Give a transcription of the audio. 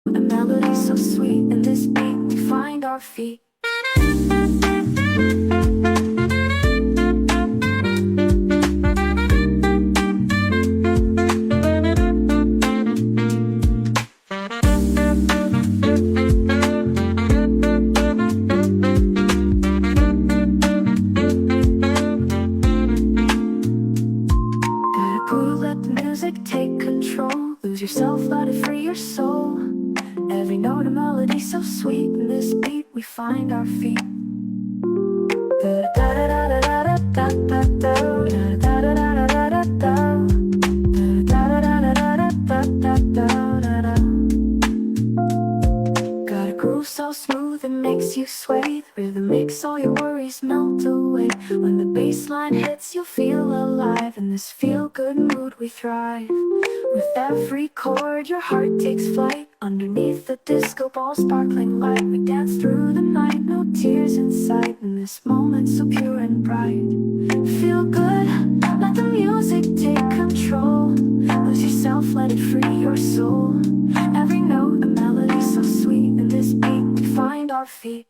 A melody so sweet, in this beat we find our feet. Let the music take control. Lose yourself, let it free your soul. Every note a melody so sweet, in this beat we find our feet. Got a groove so smooth it makes you sway. The rhythm makes all your worries melt away. When the bass line hits you'll feel alive. In this feel-good mood we thrive. With every chord your heart takes flight. Underneath the disco ball sparkling light, we dance through the night, no tears in sight. In this moment so pure and bright, feel good, let the music take control. Lose yourself, let it free your soul. Every note a melody so sweet, in this beat we find our feet.